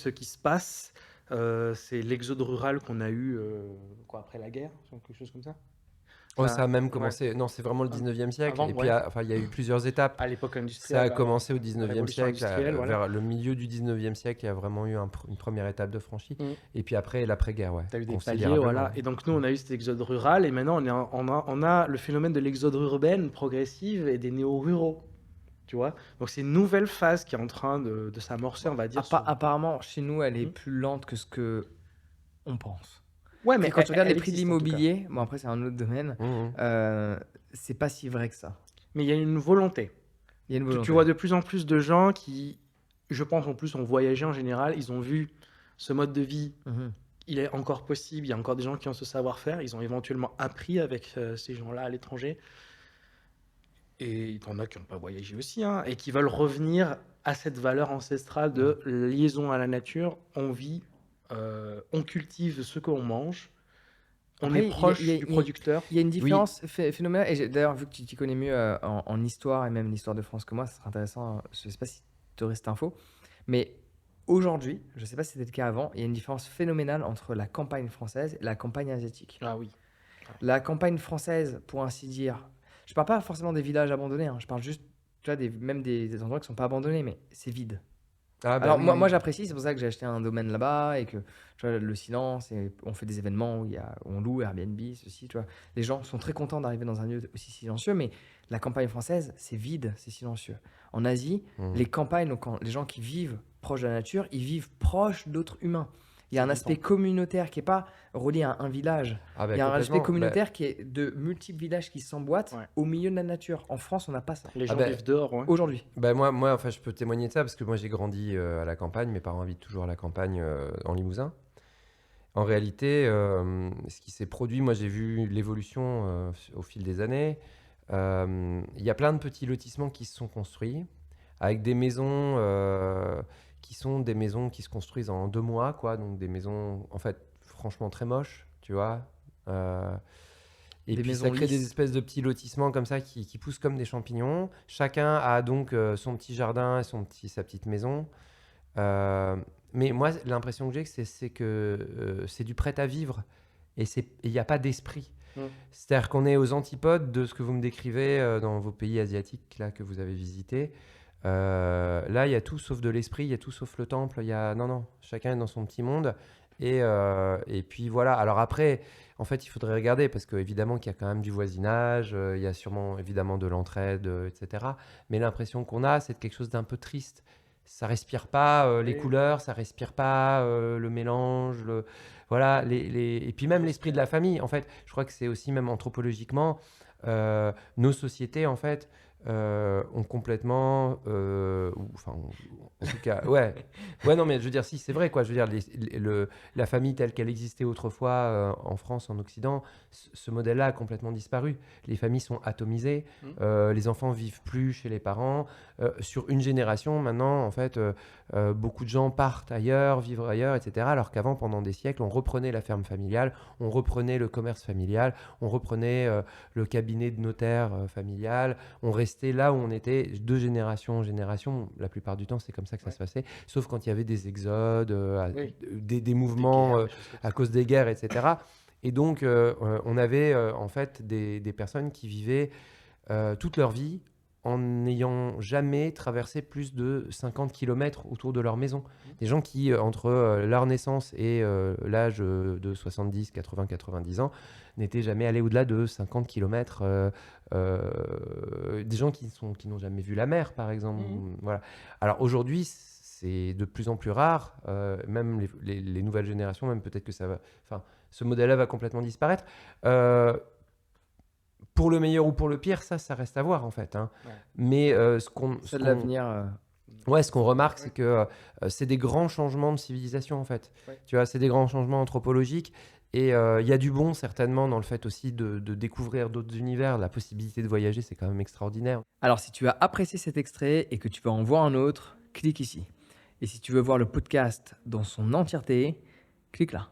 ce qui se passe, c'est l'exode rural qu'on a eu après la guerre, quelque chose comme ça. Oh, ça a même Ouais, commencé. Non, c'est vraiment le av- 19e siècle. avant, Et puis, ouais, enfin, il y a eu plusieurs étapes. à l'époque Ça industrielle, a commencé au la 19e révolution siècle, industrielle, voilà. vers le milieu du 19e siècle, il y a vraiment eu une première étape de franchie. Mm. Et puis après, l'après-guerre, ouais, Tu as eu des paliers, considérablement. voilà. Et donc nous, on a eu cet exode rural, et maintenant, on a le phénomène de l'exode urbain progressive et des néo-ruraux. Tu vois, donc c'est une nouvelle phase qui est en train de s'amorcer, on va dire. Apparemment, chez nous, elle est Hmm. plus lente que ce que on pense. Ouais, Parce mais que quand tu regardes les elle prix de existe en tout cas. l'immobilier, bon après c'est un autre domaine, Mhm. c'est pas si vrai que ça. Mais il y a une volonté. Il y a une Tu volonté. vois de plus en plus de gens qui, je pense en plus, ont voyagé en général. Ils ont vu ce mode de vie, Mhm. il est encore possible. Il y a encore des gens qui ont ce savoir-faire. Ils ont éventuellement appris avec ces gens-là à l'étranger. Et il y en a qui n'ont pas voyagé aussi, hein, et qui veulent revenir à cette valeur ancestrale de liaison à la nature. On vit, on cultive ce qu'on mange, on Après, est proche du producteur. il y a une Oui. différence phénoménale. Et d'ailleurs, vu que tu connais mieux en histoire et même l'histoire de France que moi, ça serait intéressant. Je sais pas si tu aurais cette info. Mais aujourd'hui, je sais pas si c'était le cas avant, il y a une différence phénoménale entre la campagne française et la campagne asiatique. Ah oui. La campagne française, pour ainsi dire, je parle pas forcément des villages abandonnés, hein, je parle juste, tu vois, même des endroits qui sont pas abandonnés, mais c'est vide. Ah, bah Alors oui, moi, oui. moi j'apprécie, c'est pour ça que j'ai acheté un domaine là-bas et que tu vois, le silence, et on fait des événements où où on loue Airbnb, ceci, tu vois. Les gens sont très contents d'arriver dans un lieu aussi silencieux, mais la campagne française, c'est vide, c'est silencieux. En Asie, Mhm. les campagnes, donc les gens qui vivent proche de la nature, ils vivent proches d'autres humains. Il y a un Ça aspect dépend. communautaire qui n'est pas relié à un village. Ah, bah Il y a un aspect complètement. Bah, communautaire qui est de multiples villages qui s'emboîtent Ouais. au milieu de la nature. En France, on n'a pas ça. Les Ah gens ben, vivent dehors, ouais. Aujourd'hui. bah moi, enfin, je peux témoigner de ça parce que moi, j'ai grandi à la campagne. Mes parents habitent toujours à la campagne en Limousin. En réalité, ce qui s'est produit, moi, j'ai vu l'évolution au fil des années. Il y a plein de petits lotissements qui se sont construits avec des maisons qui sont des maisons qui se construisent en 2 mois, quoi. Donc des maisons, en fait, franchement très moches, tu vois. Euh, et Des puis maisons ça crée des lisses. espèces de petits lotissements comme ça qui poussent comme des champignons. Chacun a donc son petit jardin et sa petite maison. Euh, mais moi, l'impression que j'ai, c'est que c'est du prêt à vivre et il n'y a pas d'esprit. Mm. C'est-à-dire qu'on est aux antipodes de ce que vous me décrivez dans vos pays asiatiques là, que vous avez visités. Là, il y a tout sauf de l'esprit, il y a tout sauf le temple. Non, non, chacun est dans son petit monde. Et puis voilà. Alors après, en fait, il faudrait regarder parce qu'évidemment qu'il y a quand même du voisinage, il y a sûrement évidemment de l'entraide, etc. Mais l'impression qu'on a, c'est de quelque chose d'un peu triste. Ça respire pas les Oui. couleurs, ça respire pas le mélange, voilà, et puis même l'esprit de la famille. En fait, je crois que c'est aussi même anthropologiquement, nos sociétés en fait ont complètement, enfin, en tout cas, ouais, non, mais je veux dire, si c'est vrai quoi. Je veux dire, la famille telle qu'elle existait autrefois en France, en Occident, ce modèle-là a complètement disparu. Les familles sont atomisées, les enfants vivent plus chez les parents. Sur une génération, maintenant, en fait, beaucoup de gens partent ailleurs, vivre ailleurs, etc. Alors qu'avant, pendant des siècles, on reprenait la ferme familiale, on reprenait le commerce familial, on reprenait le cabinet de notaire familial, on restait là où on était de génération en génération. La plupart du temps, c'est comme ça que ça se passait, sauf quand il y avait des exodes, Oui. des mouvements Des choses comme à ça. cause des guerres, etc. Et donc, on avait en fait des personnes qui vivaient toute leur vie en n'ayant jamais traversé plus de 50 km autour de leur maison. Des gens qui, entre leur naissance et l'âge de 70, 80, 90 ans, n'étaient jamais allés au-delà de 50 km. Des gens qui n'ont jamais vu la mer, par exemple. Voilà. Alors aujourd'hui, c'est de plus en plus rare. Même les nouvelles générations, même peut-être que ça va... Enfin, ce modèle-là va complètement disparaître. Pour le meilleur ou pour le pire, ça reste à voir en fait. Hein. Ouais. Mais C'est de l'avenir. ce qu'on remarque, c'est que c'est des grands changements de civilisation en fait. Ouais. Tu vois, c'est des grands changements anthropologiques. Et il y a du bon certainement dans le fait aussi de découvrir d'autres univers. La possibilité de voyager, c'est quand même extraordinaire. Alors, si tu as apprécié cet extrait et que tu veux en voir un autre, clique ici. Et si tu veux voir le podcast dans son entièreté, clique là.